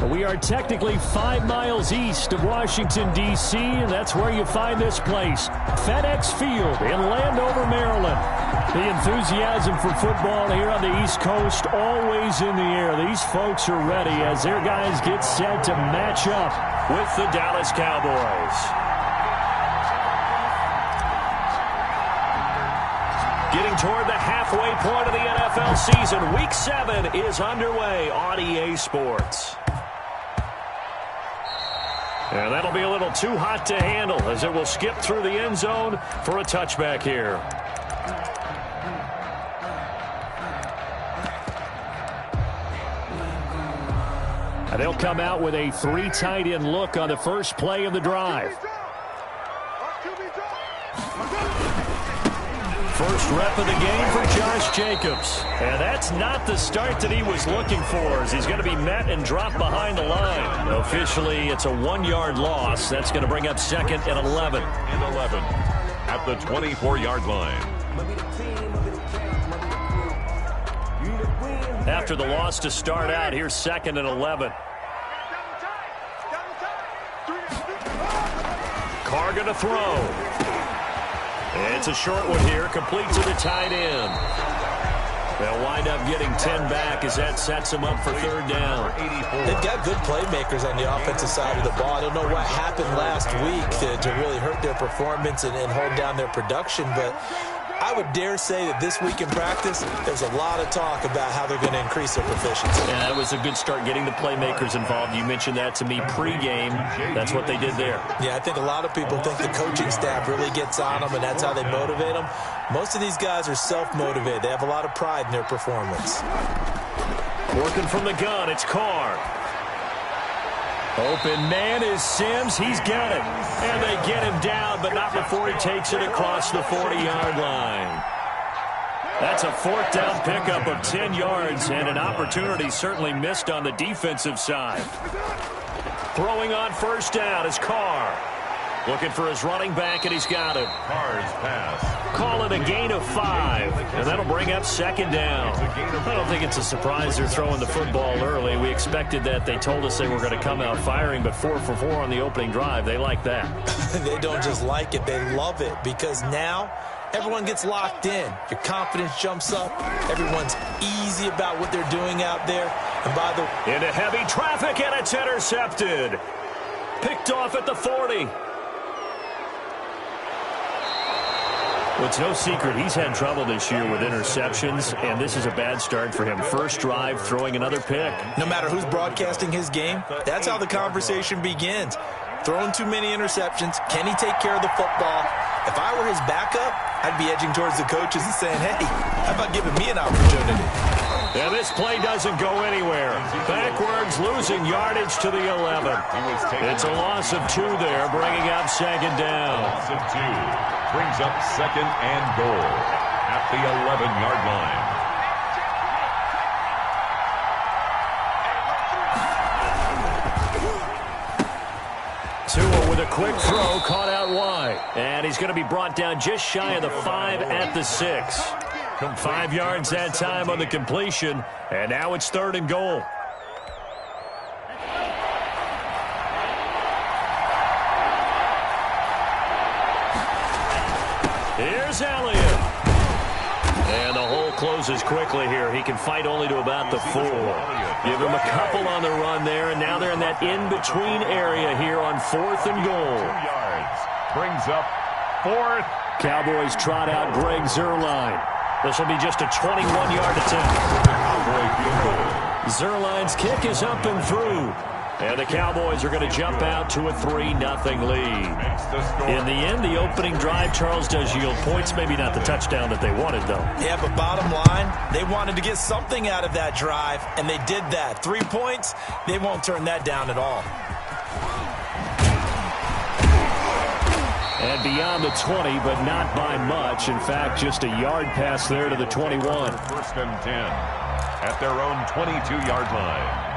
We are technically 5 miles east of Washington, D.C., and that's where you find this place, FedEx Field in Landover, Maryland. The enthusiasm for football here on the East Coast always in the air. These folks are ready as their guys get set to match up with the Dallas Cowboys. Getting toward the halfway point of the NFL season, Week 7 is underway on EA Sports. And that'll be a little too hot to handle as it will skip through the end zone for a touchback here. And they'll come out with a 3 tight end look on the first play of the drive. First rep of the game for Josh Jacobs. And that's not the start that he was looking for, as he's going to be met and dropped behind the line. Officially, it's a 1-yard loss. That's going to bring up 2nd and 11. At the 24-yard line. After the loss to start out, here's 2nd and 11. Carr going to throw. It's a short one here, complete to the tight end. They'll wind up getting 10 back as that sets them up for 3rd down. They've got good playmakers on the offensive side of the ball. I don't know what happened last week to really hurt their performance and hold down their production, but I would dare say that this week in practice, there's a lot of talk about how they're going to increase their proficiency. And that was a good start getting the playmakers involved. You mentioned that to me pregame. That's what they did there. Yeah, I think a lot of people think the coaching staff really gets on them, and that's how they motivate them. Most of these guys are self-motivated. They have a lot of pride in their performance. Working from the gun, it's Carr. Open man is Sims. He's got it. And they get him down, but not before he takes it across the 40-yard line. That's a 4th down pickup of 10 yards, and an opportunity certainly missed on the defensive side. Throwing on 1st down is Carr. Looking for his running back, and he's got it. Carr's pass. Call it a gain of 5, and that'll bring up 2nd down. I don't think it's a surprise they're throwing the football early. We expected that. They told us they were going to come out firing, but 4 for 4 on the opening drive. They like that. They don't just like it. They love it, because now everyone gets locked in. Your confidence jumps up. Everyone's easy about what they're doing out there. And by the into heavy traffic, and it's intercepted. Picked off at the 40. Well, it's no secret he's had trouble this year with interceptions, and this is a bad start for him. First drive, throwing another pick. No matter who's broadcasting his game, that's how the conversation begins. Throwing too many interceptions. Can he take care of the football? If I were his backup, I'd be edging towards the coaches and saying, hey, how about giving me an opportunity? And this play doesn't go anywhere. Backwards, losing yardage to the 11. It's a loss of 2 there, bringing up 2nd down. Loss of 2 brings up 2nd and goal at the 11-yard line. Tua with a quick throw, caught out wide. And he's going to be brought down just shy of the 5 at the 6. 5 yards that time on the completion, and now it's 3rd and goal. Here's Elliott. And the hole closes quickly here. He can fight only to about the 4. Give him a couple on the run there, and now they're in that in-between area here on 4th and goal. 2 yards. Brings up 4th. Cowboys trot out Greg Zuerlein. This will be just a 21-yard attempt. Zuerlein's kick is up and through. And the Cowboys are going to jump out to a 3-0 lead. In the end, the opening drive, Charles, does yield points. Maybe not the touchdown that they wanted, though. Yeah, but bottom line, they wanted to get something out of that drive, and they did that. 3 points, they won't turn that down at all. And beyond the 20, but not by much. In fact, just a yard pass there to the 21. 1st and 10 at their own 22-yard line.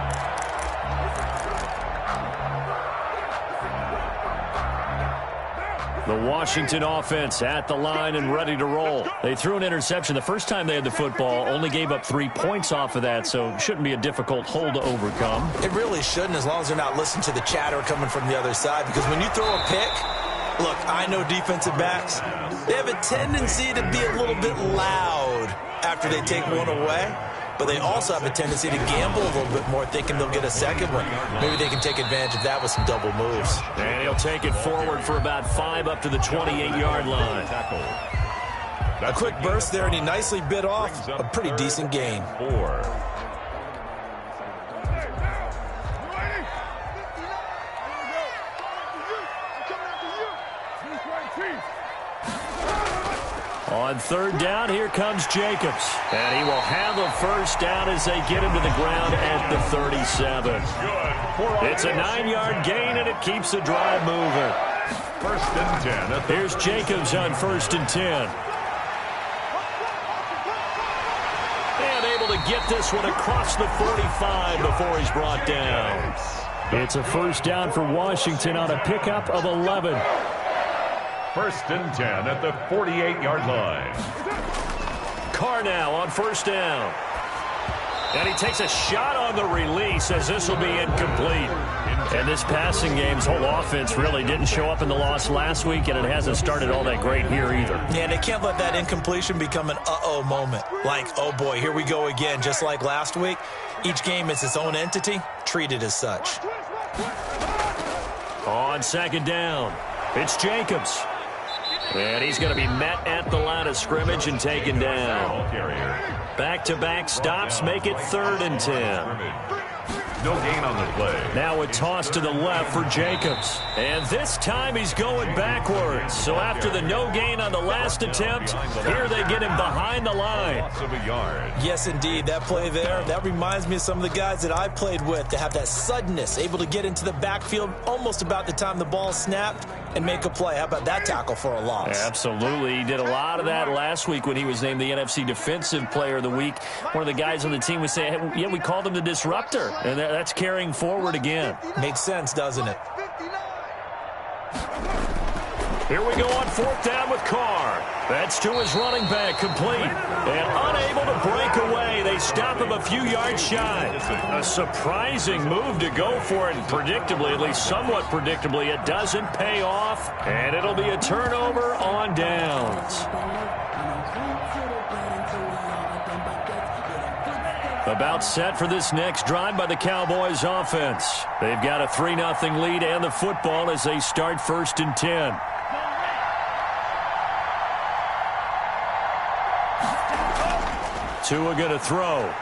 The Washington offense at the line and ready to roll. They threw an interception the first time they had the football, only gave up 3 points off of that, so shouldn't be a difficult hole to overcome. It really shouldn't, as long as they're not listening to the chatter coming from the other side, because when you throw a pick, look, I know defensive backs, they have a tendency to be a little bit loud after they take one away. But they also have a tendency to gamble a little bit more, thinking they'll get a second one. Maybe they can take advantage of that with some double moves. And he'll take it forward for about 5 up to the 28-yard line. A quick burst there, and he nicely bit off a pretty decent gain. 4. On third down, here comes Jacobs. And he will have a first down as they get him to the ground at the 37. It's a 9-yard gain, and it keeps the drive moving. 1st and 10. Here's Jacobs on 1st and 10. And able to get this one across the 45 before he's brought down. It's a first down for Washington on a pickup of 11. 1st and 10 at the 48-yard line. Carr now on 1st down. And he takes a shot on the release as this will be incomplete. And this passing game's whole offense really didn't show up in the loss last week, and it hasn't started all that great here either. Yeah, they can't let that incompletion become an uh-oh moment. Like, oh boy, here we go again, just like last week. Each game is its own entity, treated as such. On 2nd down, it's Jacobs. And he's going to be met at the line of scrimmage and taken down. Back-to-back stops make it 3rd and 10. No gain on the play. Now a toss to the left for Jacobs. And this time he's going backwards. So after the no gain on the last attempt, here they get him behind the line. Yes, indeed. That play there, that reminds me of some of the guys that I played with to have that suddenness, able to get into the backfield almost about the time the ball snapped and make a play. How about that tackle for a loss? Absolutely. He did a lot of that last week when he was named the NFC Defensive Player of the Week. One of the guys on the team was saying, hey, yeah, we called him the disruptor. And that's carrying forward again. Makes sense, doesn't it? Here we go on 4th down with Carr. That's to his running back, complete. And unable to break away. They stop him a few yards shy. A surprising move to go for it. And predictably, at least somewhat predictably, it doesn't pay off. And it'll be a turnover on downs. About set for this next drive by the Cowboys offense. They've got a 3-0 lead and the football as they start 1st and 10. Tua going to throw.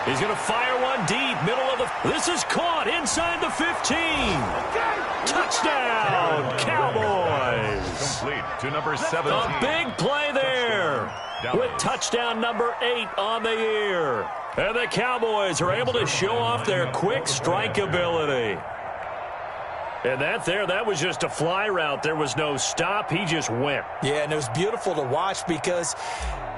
He's going to fire one deep, middle of the... This is caught inside the 15. Touchdown, Cowboys. Complete to number 17. A big play there with touchdown number 8 on the year. And the Cowboys are able to show off their quick strike ability. And that was just a fly route. There was no stop. He just went. Yeah, and it was beautiful to watch because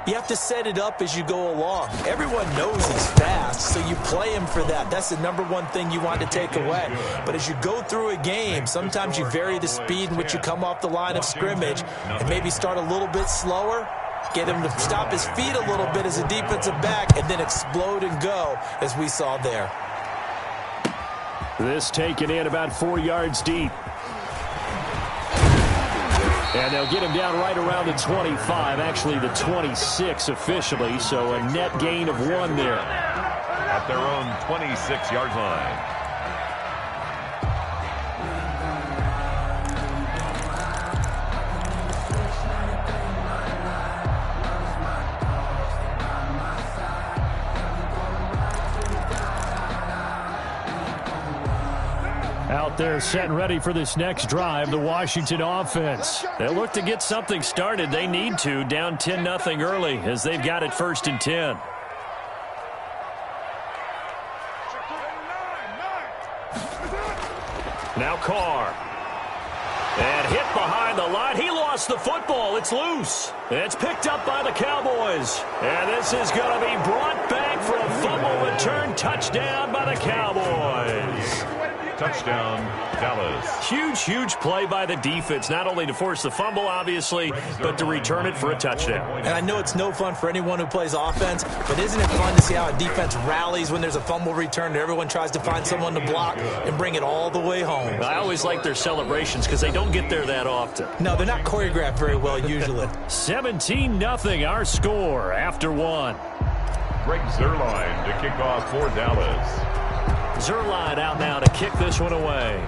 you have to set it up as you go along. Everyone knows he's fast, so you play him for that. That's the number one thing you want to take away. But as you go through a game, sometimes you vary the speed in which you come off the line of scrimmage and maybe start a little bit slower, get him to stop his feet a little bit as a defensive back, and then explode and go, as we saw there. This taken in about 4 yards deep. And they'll get him down right around the 25, actually the 26 officially, so a net gain of 1 there. At their own 26-yard line. Out there set and ready for this next drive, the Washington offense. They'll look to get something started. They need to, down 10-0 early as they've got it 1st and 10. Now Carr. And hit behind the line. He lost the football. It's loose. It's picked up by the Cowboys. And this is going to be brought back for a fumble return touchdown by the Cowboys. Touchdown, Dallas. Huge play by the defense, not only to force the fumble, obviously, but to return it for a touchdown. And I know it's no fun for anyone who plays offense, but isn't it fun to see how a defense rallies when there's a fumble return and everyone tries to find someone to block and bring it all the way home? I always like their celebrations because they don't get there that often. No, they're not choreographed very well usually. 17-0 our score after one. Greg Zuerlein to kick off for Dallas. Zuerlein out now to kick this one away.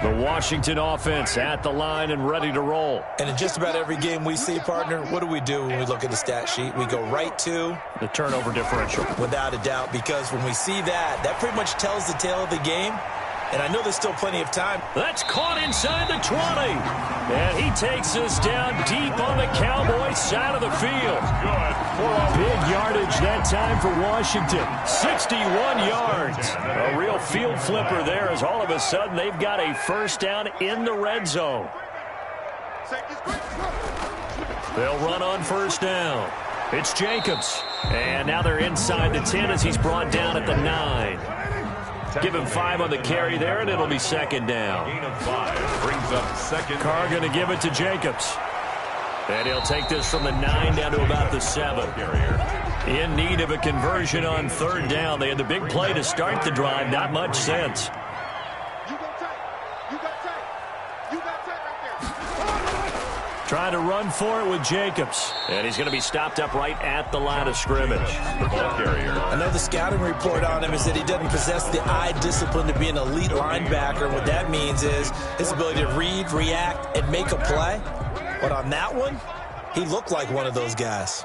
The Washington offense at the line and ready to roll. And in just about every game we see, partner, what do we do when we look at the stat sheet? We go right to the turnover differential. Without a doubt, because when we see that, that pretty much tells the tale of the game. And I know there's still plenty of time. That's caught inside the 20. And he takes us down deep on the Cowboys side of the field. Big yardage that time for Washington. 61 yards. A real field flipper there as all of a sudden they've got a first down in the red zone. They'll run on first down. It's Jacobs. And now they're inside the 10 as he's brought down at the 9. Give him 5 on the carry there, and it'll be second down. Gain of 5 brings up second. Carr going to give it to Jacobs. And he'll take this from the 9 down to about the 7. In need of a conversion on third down. They had the big play to start the drive. Not much sense. Trying to run for it with Jacobs. And he's going to be stopped up right at the line of scrimmage. The ball carrier. I know the scouting report on him is that he doesn't possess the eye discipline to be an elite linebacker. What that means is his ability to read, react, and make a play. But on that one, he looked like one of those guys.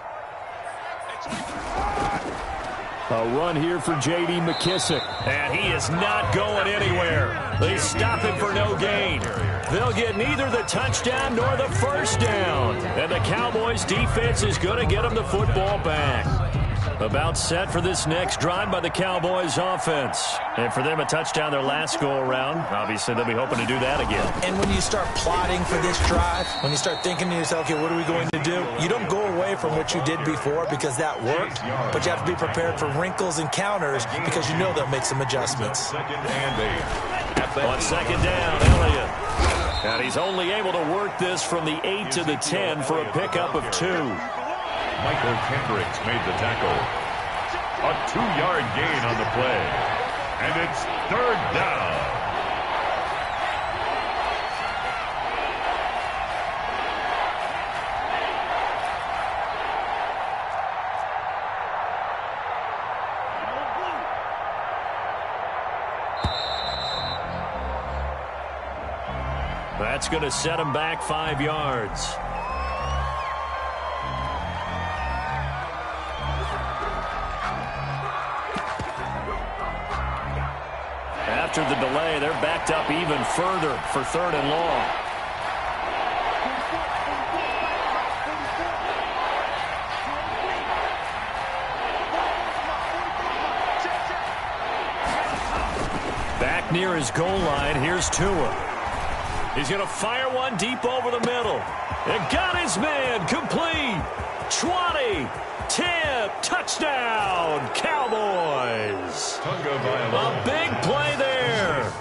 A run here for J.D. McKissick. And he is not going anywhere. They stop him for no gain. They'll get neither the touchdown nor the first down. And the Cowboys defense is going to get them the football back. About set for this next drive by the Cowboys offense. And for them, a touchdown their last go-around. Obviously, they'll be hoping to do that again. And when you start plotting for this drive, when you start thinking to yourself, okay, what are we going to do? You don't go away from what you did before because that worked, but you have to be prepared for wrinkles and counters because you know they'll make some adjustments. Second and 8. On second down, Elliott. And he's only able to work this from the 8 to the 10 for a pickup of 2. Michael Kendricks made the tackle. A 2-yard gain on the play. And it's third down. That's going to set him back 5 yards. After the delay, they're backed up even further for third and long. Back near his goal line, here's Tua. He's going to fire one deep over the middle. It got his man complete. 20, 10, touchdown, Cowboys. A big play there.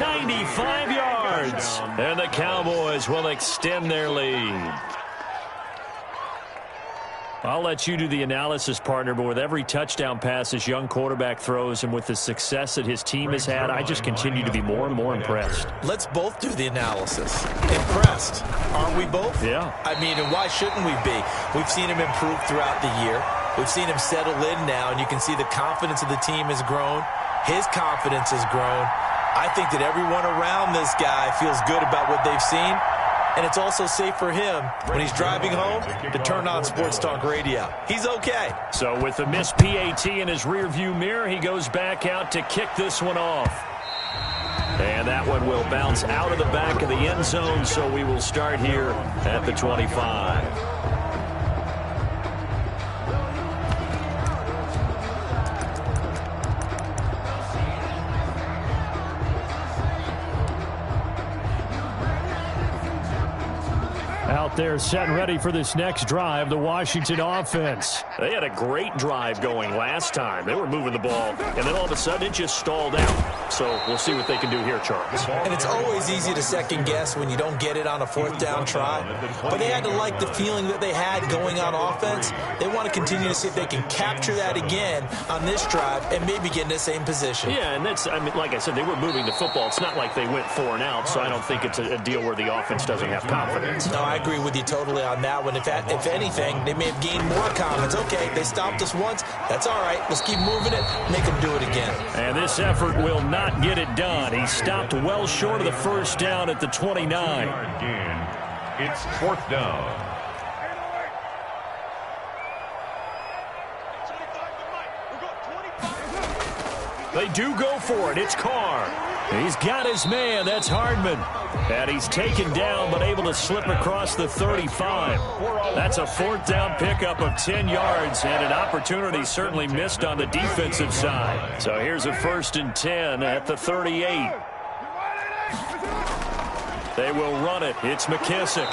95 yards. And the Cowboys will extend their lead. I'll let you do the analysis, partner, but with every touchdown pass this young quarterback throws and with the success that his team has had, I just continue to be more and more impressed. Let's both do the analysis. Impressed. Aren't we both? Yeah. I mean, and why shouldn't we be? We've seen him improve throughout the year. We've seen him settle in now, and you can see the confidence of the team has grown. His confidence has grown. I think that everyone around this guy feels good about what they've seen. And it's also safe for him when he's driving home to turn on Sports Talk Radio. He's okay. So with the missed PAT in his rearview mirror, he goes back out to kick this one off. And that one will bounce out of the back of the end zone, so we will start here at the 25. They're set and ready for this next drive, the Washington offense. They had a great drive going last time. They were moving the ball, and then all of a sudden it just stalled out. So we'll see what they can do here, Charles. And it's always easy to second guess when you don't get it on a fourth down try. But they had to like the feeling that they had going on offense. They want to continue to see if they can capture that again on this drive and maybe get in the same position. Yeah, and that's, I mean, like I said, they were moving the football. It's not like they went 4 and out, so I don't think it's a deal where the offense doesn't have confidence. No, I agree with you totally on that one. If anything, they may have gained more confidence. Okay, they stopped us once. That's all right. Let's keep moving it. Make them do it again. And this effort will not get it done. He stopped well short of the first down at the 29. It's 4th down. They do go for it. It's Carr. He's got his man. That's Hardman. And he's taken down but able to slip across the 35. That's a 4th down pickup of 10 yards and an opportunity certainly missed on the defensive side. So here's a 1st and 10 at the 38. They will run it. It's McKissick.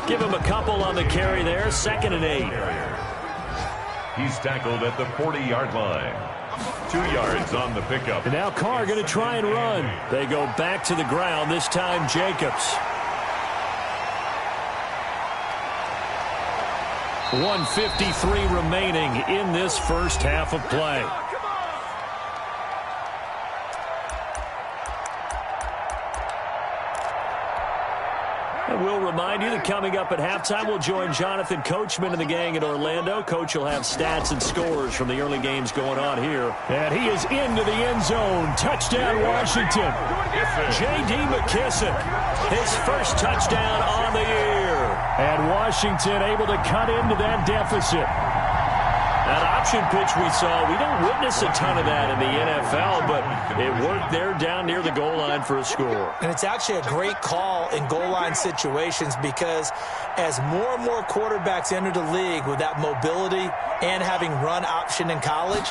Give him a couple on the carry there. 2nd and 8. He's tackled at the 40-yard line. 2 yards on the pickup. And now Carr going to try and run. They go back to the ground, this time Jacobs. 1:53 remaining in this first half of play. And we'll remind you that coming up at halftime, we'll join Jonathan Coachman and the gang in Orlando. Coach will have stats and scores from the early games going on here. And he is into the end zone. Touchdown, Washington. J.D. McKissick, his first touchdown on the year. And Washington able to cut into that deficit. That option pitch we saw, we don't witness a ton of that in the NFL, but it worked there down near the goal line for a score. And it's actually a great call in goal line situations because as more and more quarterbacks enter the league with that mobility and having run option in college,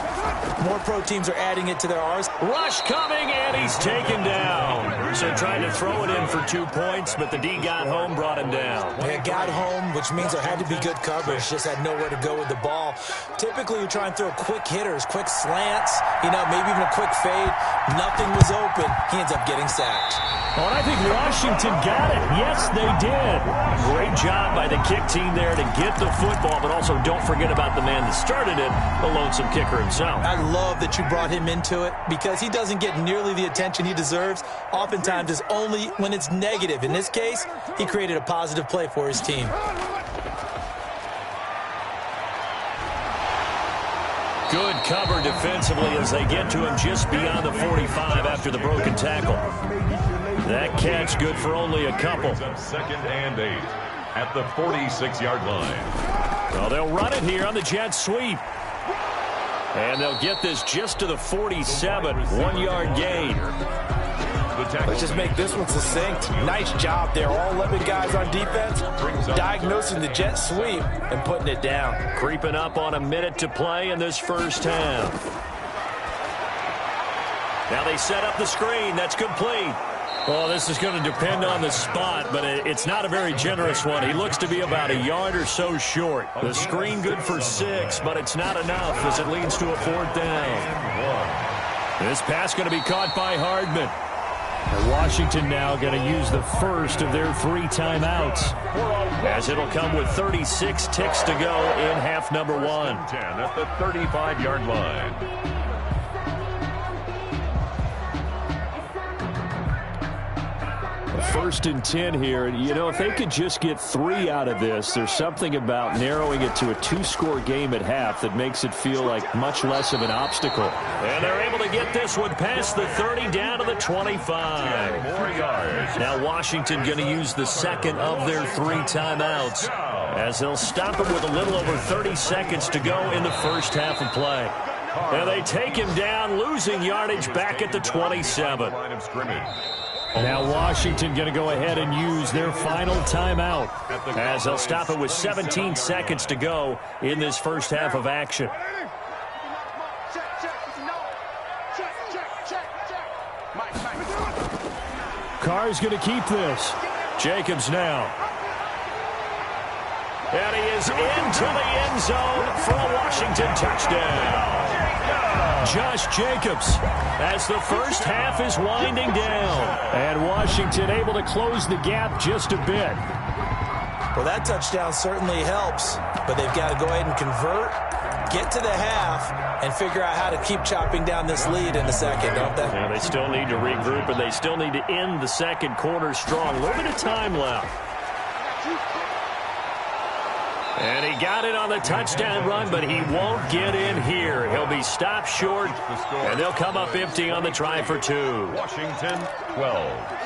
more pro teams are adding it to their R's. Rush coming, and he's taken down. So trying to throw it in for 2 points, but the D got home, brought him down. It got home, which means there had to be good coverage. Just had nowhere to go with the ball. Typically, you try and throw quick hitters, quick slants, maybe even a quick fade. Nothing was open. He ends up getting sacked. Oh, and I think Washington got it. Yes, they did. Great job by the kick team there to get the football, but also don't forget about the man that started it, the lonesome kicker himself. I love that you brought him into it because he doesn't get nearly the attention he deserves. Oftentimes, it's only when it's negative. In this case, he created a positive play for his team. Good cover defensively as they get to him just beyond the 45 after the broken tackle. That catch good for only a couple. 2nd and 8 at the 46-yard line. Well, they'll run it here on the jet sweep. And they'll get this just to the 47, 1-yard gain. Let's just make this one succinct. Nice job there. All 11 guys on defense diagnosing the jet sweep and putting it down. Creeping up on a minute to play in this first half. Now they set up the screen. That's complete. Well, this is going to depend on the spot, but it's not a very generous one. He looks to be about a yard or so short. The screen good for 6, but it's not enough as it leads to a 4th down. This pass going to be caught by Hardman. And Washington now going to use the first of their 3 timeouts, as it'll come with 36 ticks to go in half number 1. 10 at the 35-yard line. 1st and 10 here. If they could just get 3 out of this, there's something about narrowing it to a 2-score game at half that makes it feel like much less of an obstacle. And they're able to get this one past the 30 down to the 25. More yards. Now Washington going to use the 2nd of their 3 timeouts as they'll stop him with a little over 30 seconds to go in the first half of play. And they take him down, losing yardage back at the 27. Line of scrimmage. Now Washington going to go ahead and use their final timeout as they'll stop it with 17 seconds to go in this first half of action. Carr's going to keep this. Jacobs now. And he is into the end zone for a Washington touchdown. Josh Jacobs as the first half is winding down. And Washington able to close the gap just a bit. Well, that touchdown certainly helps, but they've got to go ahead and convert, get to the half, and figure out how to keep chopping down this lead in the second, don't they? Yeah, they still need to regroup, and they still need to end the second quarter strong. A little bit of time left. And he got it on the touchdown run, but he won't get in here. He'll be stopped short, and they'll come up empty on the try for two. Washington, 12.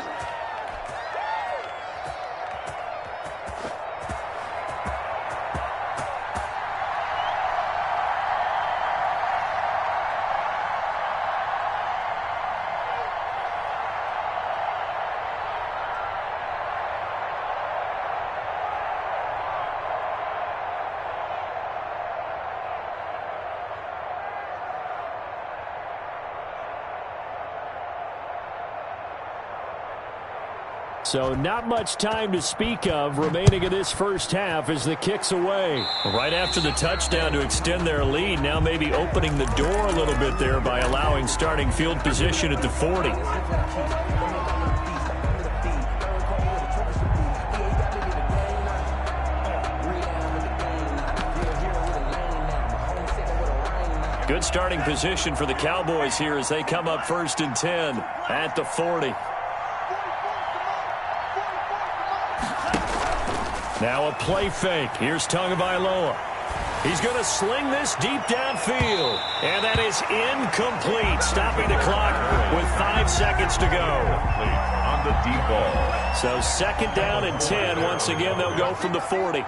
So not much time to speak of remaining in this first half as the kick's away. Right after the touchdown to extend their lead, now maybe opening the door a little bit there by allowing starting field position at the 40. Good starting position for the Cowboys here as they come up 1st and 10 at the 40. Now a play fake. Here's Tagovailoa. He's going to sling this deep downfield. And that is incomplete, stopping the clock with 5 seconds to go. On the deep ball. So 2nd down and 10. Once again, they'll go from the 40.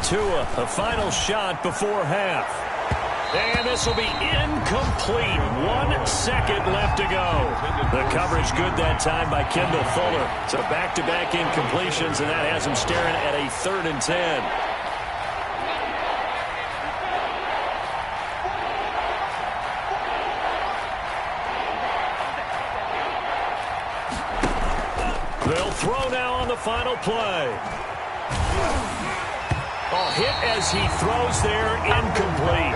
Tua, a final shot before half. And this will be incomplete. 1 second left to go. The coverage good that time by Kendall Fuller. So back-to-back incompletions, and that has him staring at a 3rd and 10. They'll throw now on the final play. Hit as he throws there, incomplete.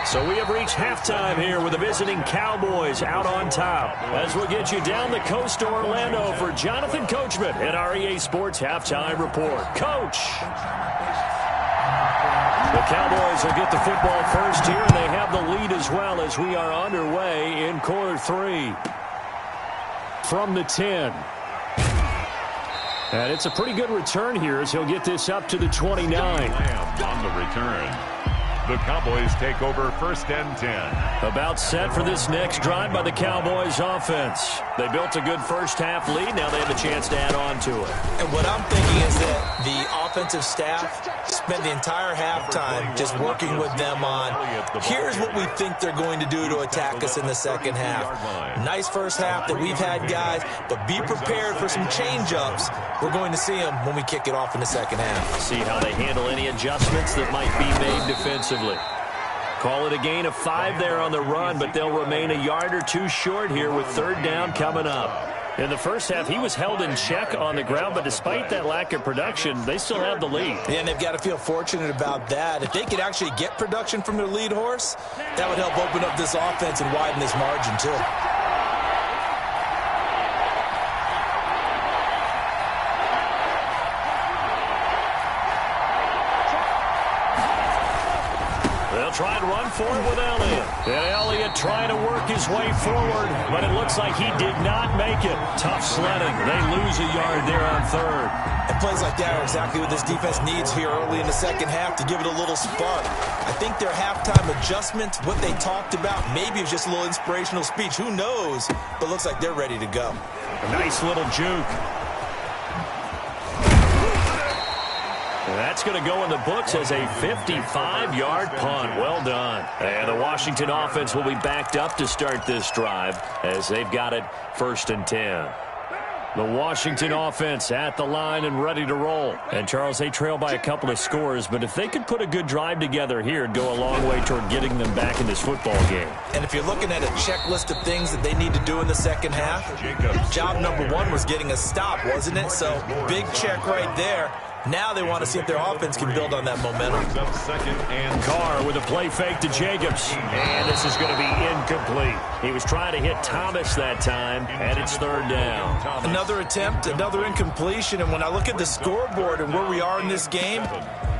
So we have reached halftime here with the visiting Cowboys out on top. As we'll get you down the coast to Orlando for Jonathan Coachman at our EA Sports Halftime Report. Coach! The Cowboys will get the football first here, and they have the lead as well as we are underway in quarter 3. From the 10. And it's a pretty good return here as he'll get this up to the 29. On the return. The Cowboys take over 1st and 10. About set for this next drive by the Cowboys offense. They built a good first half lead. Now they have a chance to add on to it. And what I'm thinking is that the offensive staff spent the entire halftime just working with them on, here's what we think they're going to do to attack us in the second half. Nice first half that we've had, guys, but be prepared for some change-ups. We're going to see them when we kick it off in the second half. See how they handle any adjustments that might be made defensively. Call it a gain of 5 there on the run, but they'll remain a yard or 2 short here with 3rd down coming up. In the first half, he was held in check on the ground, but despite that lack of production, they still have the lead. Yeah, and they've got to feel fortunate about that. If they could actually get production from their lead horse, that would help open up this offense and widen this margin too. Try to run for it with Elliott. And Elliott trying to work his way forward, but it looks like he did not make it. Tough sledding. They lose a yard there on 3rd. And plays like that are exactly what this defense needs here early in the second half to give it a little spark. I think their halftime adjustments, what they talked about, maybe it was just a little inspirational speech. Who knows? But looks like they're ready to go. A nice little juke. That's going to go in the books as a 55-yard punt. Well done. And the Washington offense will be backed up to start this drive as they've got it 1st and 10. The Washington offense at the line and ready to roll. And, Charles, they trail by a couple of scores, but if they could put a good drive together here, it'd go a long way toward getting them back in this football game. And if you're looking at a checklist of things that they need to do in the second half, job number one was getting a stop, wasn't it? So, big check right there. Now they want to see if their offense can build on that momentum. Second and Carr with a play fake to Jacobs. And this is going to be incomplete. He was trying to hit Thomas that time, and it's third down. Another attempt, another incompletion. And when I look at the scoreboard and where we are in this game,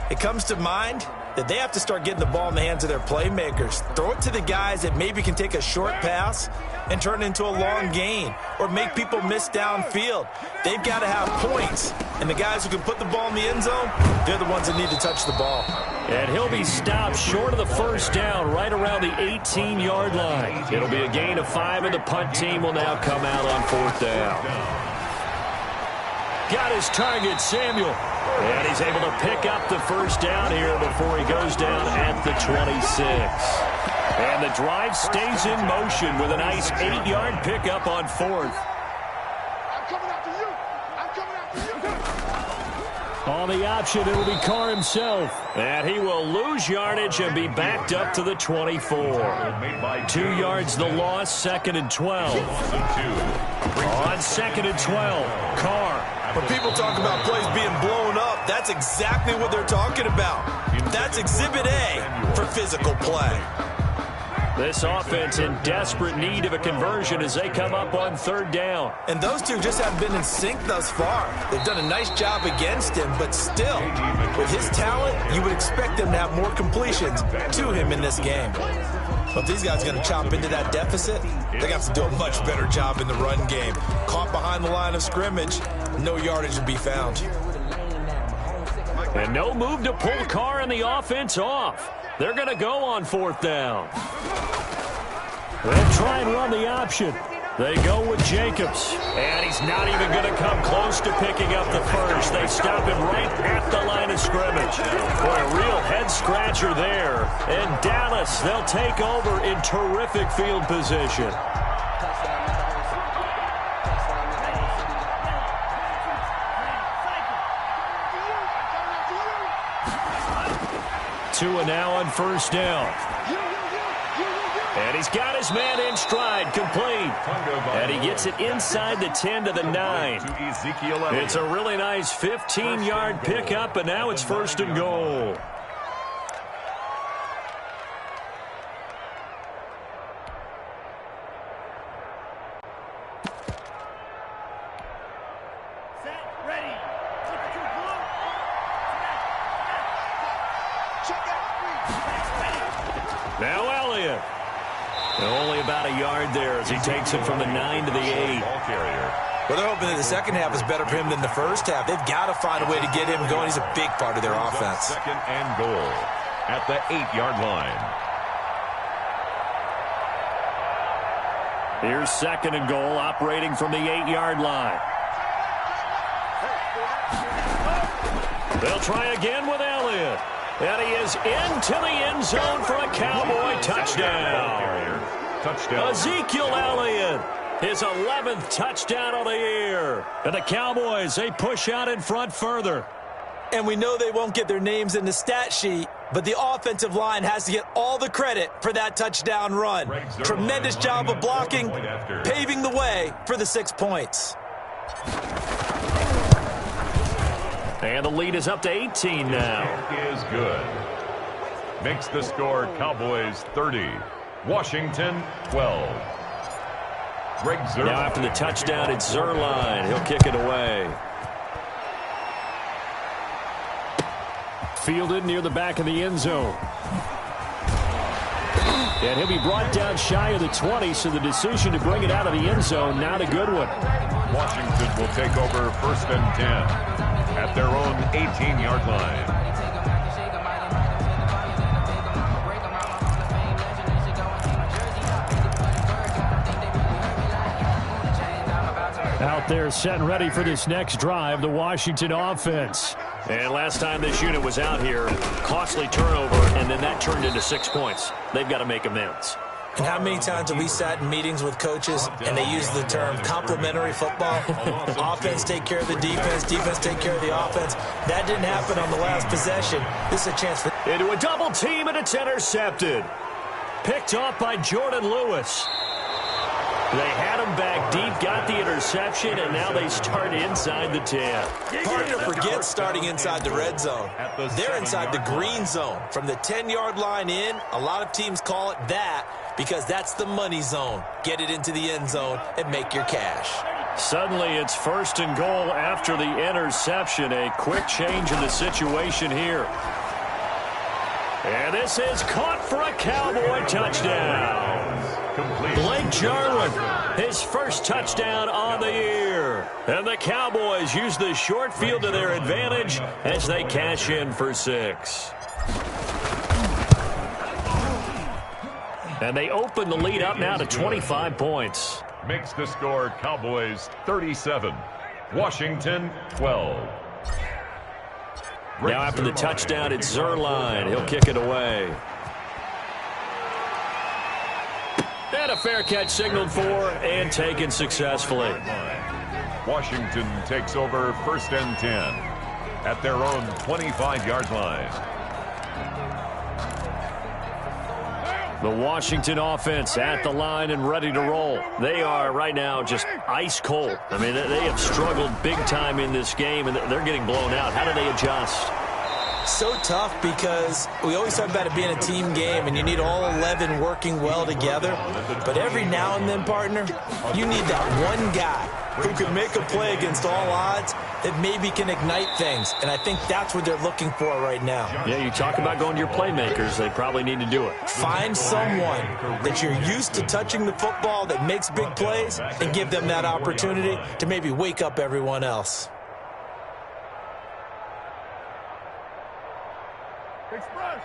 it comes to mind that they have to start getting the ball in the hands of their playmakers. Throw it to the guys that maybe can take a short pass and turn it into a long gain or make people miss downfield. They've got to have points. And the guys who can put the ball in the end zone, they're the ones that need to touch the ball. And he'll be stopped short of the first down right around the 18-yard line. It'll be a gain of 5, and the punt team will now come out on fourth down. Got his target, Samuel. And he's able to pick up the first down here before he goes down at the 26. And the drive stays in motion with a nice 8-yard pickup on fourth. On the option, it will be Carr himself. And he will lose yardage and be backed up to the 24. 2 yards the loss, 2nd and 12. On 2nd and 12, Carr. When people talk about plays being blown up, that's exactly what they're talking about. That's Exhibit A for physical play. This offense in desperate need of a conversion as they come up on third down. And those two just haven't been in sync thus far. They've done a nice job against him, but still, with his talent, you would expect them to have more completions to him in this game. But if these guys are going to chop into that deficit, they're going to have to do a much better job in the run game. Caught behind the line of scrimmage, no yardage to be found. And no move to pull Carr and the offense off. They're going to go on fourth down. They'll try and run the option. They go with Jacobs. And he's not even going to come close to picking up the first. They stop him right at the line of scrimmage. Boy, a real head-scratcher there. And Dallas, they'll take over in terrific field position. Tua now on first down. And he's got his man in stride, complete. And he gets it inside the 10 to the 9. It's a really nice 15-yard pickup, and now it's first and goal. Now Elliott. Only about a yard there as he takes it from the 9 to the 8. Well, they're hoping that the second half is better for him than the first half. They've got to find a way to get him going. He's a big part of their offense. Second and goal at the 8-yard line. Here's second and goal, operating from the 8-yard line. They'll try again with Elliott. And he is into the end zone for a Cowboy touchdown. Ezekiel Elliott, his 11th touchdown of the year. And the Cowboys, they push out in front further. And we know they won't get their names in the stat sheet, but the offensive line has to get all the credit for that touchdown run. Tremendous job of blocking, paving the way for the 6 points. And the lead is up to 18 now. Is good. Makes the score Cowboys 30, Washington 12. Greg Zuerlein. Now after the touchdown, it's Zuerlein. He'll kick it away. Fielded near the back of the end zone. And he'll be brought down shy of the 20, so the decision to bring it out of the end zone, not a good one. Washington will take over first and 10 at their own 18-yard line. Out there set and ready for this next drive, the Washington offense. And last time this unit was out here, costly turnover, and then that turned into 6 points. They've got to make amends. And how many times have we sat in meetings with coaches and they use the term complementary football? Offense take care of the defense, defense take care of the offense. That didn't happen on the last possession. This is a chance for... Into a double team, and it's intercepted. Picked off by Jordan Lewis. They had him back deep, got the interception, and now they start inside the 10. Partner forgets starting inside the red zone. They're inside the green zone. From the 10-yard line in, a lot of teams call it that because that's the money zone. Get it into the end zone and make your cash. Suddenly it's 1st and goal after the interception. A quick change in the situation here. And this is caught for a Cowboy touchdown. Blake Jarwin, his first touchdown on the year. And the Cowboys use the short field to their advantage as they cash in for 6. And they open the lead up now to 25 points. Makes the score Cowboys 37, Washington 12. Now after the touchdown, it's Zerline. He'll kick it away. And a fair catch signaled for and taken successfully. Washington takes over 1st and 10 at their own 25-yard line. The Washington offense at the line and ready to roll. They are right now just ice cold. I mean, they have struggled big time in this game, and they're getting blown out. How do they adjust? So tough because we always talk about it being a team game and you need all 11 working well together. But every now and then, partner, you need that one guy who can make a play against all odds that maybe can ignite things. And I think that's what they're looking for right now. Yeah, you talk about going to your playmakers. They probably need to do it. Find someone that you're used to touching the football that makes big plays and give them that opportunity to maybe wake up everyone else. Express.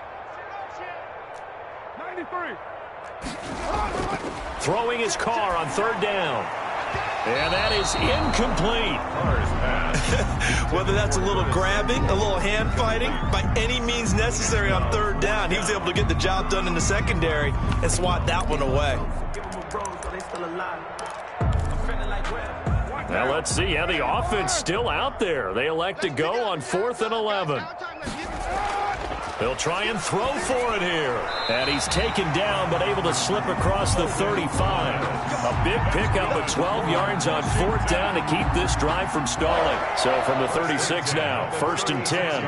93. Throwing his car on 3rd down. And that is incomplete. Whether that's a little grabbing, a little hand fighting, by any means necessary on 3rd down, he was able to get the job done in the secondary and swat that one away. Now let's see how the offense still out there. They elect to go on 4th and 11. They'll try and throw for it here. And he's taken down but able to slip across the 35. A big pickup of 12 yards on 4th down to keep this drive from stalling. So from the 36 now, 1st and 10.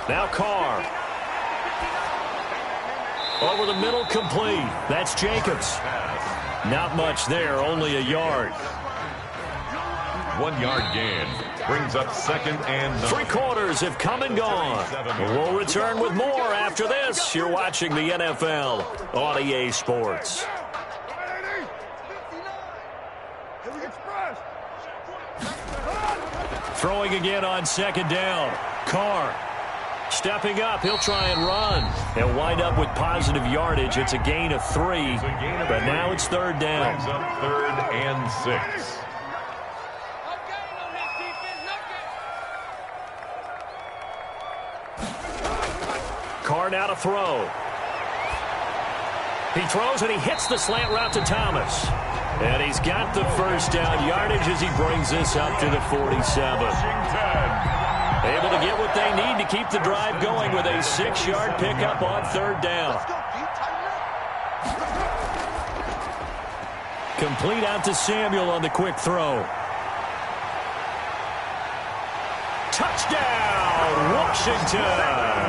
Now Carr. Over the middle, complete. That's Jacobs. Not much there, only a yard. 1 yard gain brings up 2nd and 9. 3 quarters have come and gone. We'll return with more after this. You're watching the NFL on EA Sports. Throwing again on 2nd down. Carr stepping up. He'll try and run. He'll wind up with positive yardage. It's a gain of 3, but now it's 3rd down. Brings up 3rd and 6. Carr now to throw. He throws and he hits the slant route to Thomas. And he's got the 1st down yardage as he brings this up to the 47. Able to get what they need to keep the drive going with a 6-yard pickup on 3rd down. Complete out to Samuel on the quick throw. Touchdown, Washington!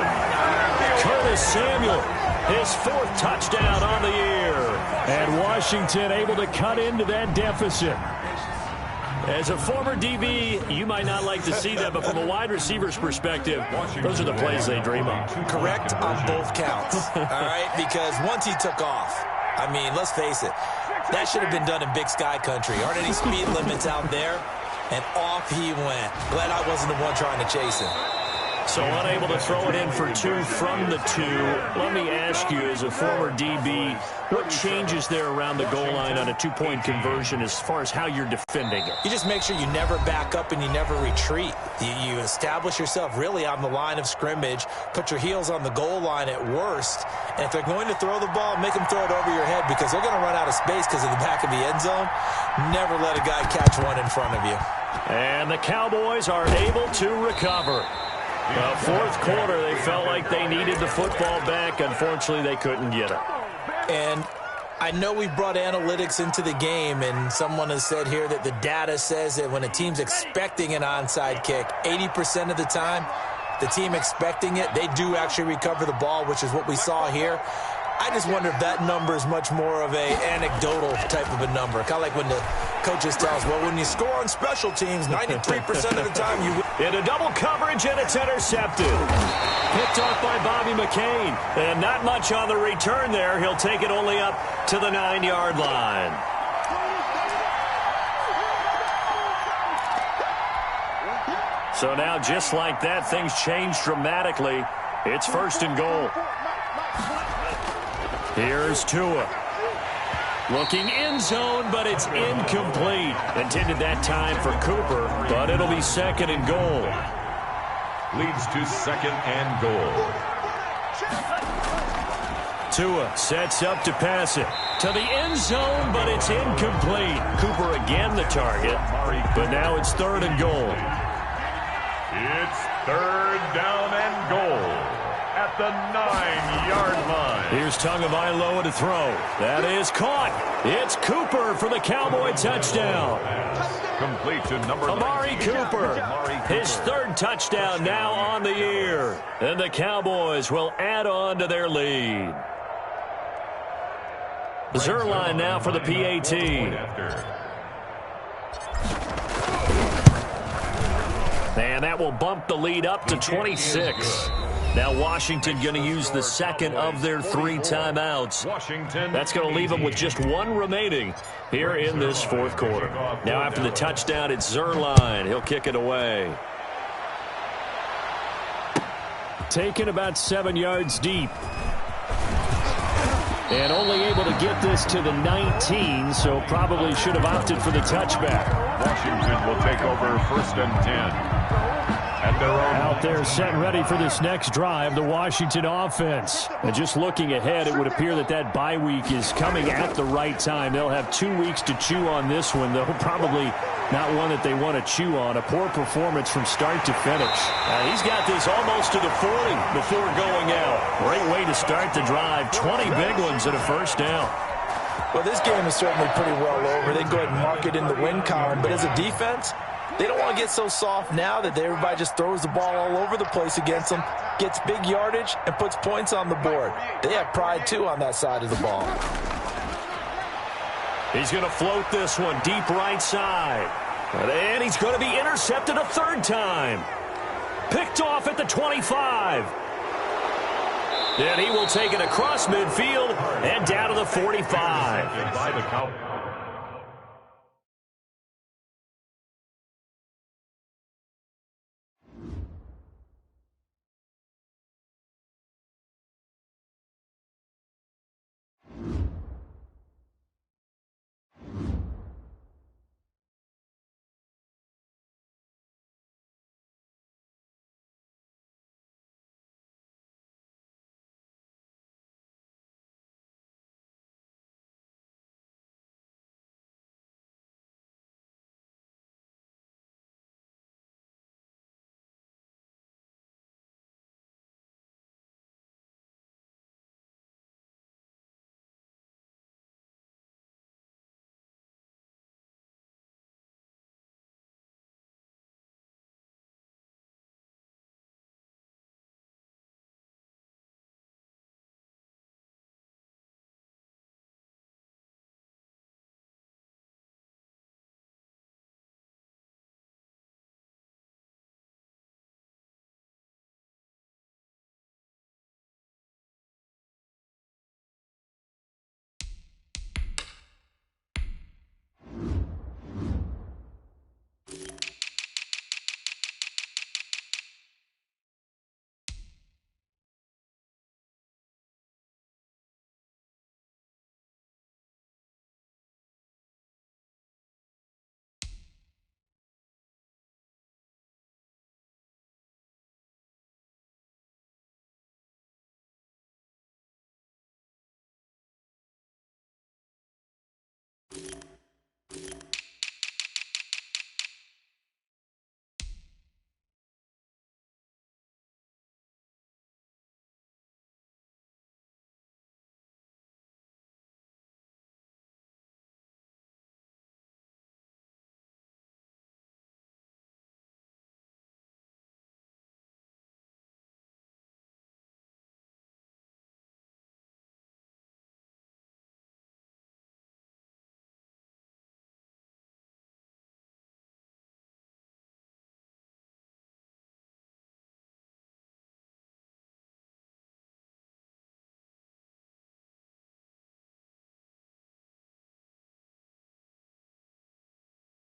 Curtis Samuel, his 4th touchdown on the year. And Washington able to cut into that deficit. As a former DB, you might not like to see that, but from a wide receiver's perspective, those are the plays they dream of. Correct on both counts, all right? Because once he took off, I mean, let's face it, that should have been done in Big Sky country. Aren't any speed limits out there? And off he went. Glad I wasn't the one trying to chase him. So unable to throw it in for 2 from the 2. Let me ask you, as a former DB, what changes there around the goal line on a 2-point conversion as far as how you're defending it? You just make sure you never back up and you never retreat. You establish yourself really on the line of scrimmage, put your heels on the goal line at worst, and if they're going to throw the ball, make them throw it over your head because they're going to run out of space because of the back of the end zone. Never let a guy catch one in front of you. And the Cowboys are able to recover. The fourth quarter, they felt like they needed the football back. Unfortunately, they couldn't get it. And I know we brought analytics into the game, and someone has said here that the data says that when a team's expecting an onside kick, 80% of the time, the team expecting it, they do actually recover the ball, which is what we saw here. I just wonder if that number is much more of a anecdotal type of a number. Kind of like when the coaches tell us, well, when you score on special teams, 93% of the time you win. Into double coverage, and it's intercepted. Picked off by Bobby McCain. And not much on the return there. He'll take it only up to the 9-yard line. So now, just like that, things change dramatically. It's 1st and goal. Here's Tua. Looking end zone, but it's incomplete. Intended that time for Cooper, but it'll be 2nd and goal. Leads to 2nd and goal. Tua sets up to pass it to the end zone, but it's incomplete. Cooper again the target, but now it's 3rd and goal. It's 3rd down and goal at the 9-yard line. Here's Tagovailoa to throw. That is caught. It's Cooper for the Cowboy touchdown. Complete to number Amari Cooper. His 3rd touchdown now on the year. And the Cowboys will add on to their lead. Zerline now for the PAT. And that will bump the lead up to 26. Now Washington going to use the 2nd of their 3 timeouts. That's going to leave them with just 1 remaining here in this 4th quarter. Now after the touchdown, it's Zerline. He'll kick it away. Taken about 7 yards deep. And only able to get this to the 19, so probably should have opted for the touchback. Washington will take over 1st and 10. At their own. Out there set ready for this next drive, the Washington offense. And just looking ahead, it would appear that that bye week is coming at the right time. They'll have 2 weeks to chew on this one, though probably not one that they want to chew on. A poor performance from start to finish. He's got this almost to the 40 before going out. Great way to start the drive. 20 big ones and a 1st down. Well, this game is certainly pretty well over. They go ahead and mark it in the win column. But as a defense, they don't want to get so soft now that everybody just throws the ball all over the place against them, gets big yardage, and puts points on the board. They have pride, too, on that side of the ball. He's going to float this one deep right side. And he's going to be intercepted a 3rd time. Picked off at the 25. And he will take it across midfield and down to the 45.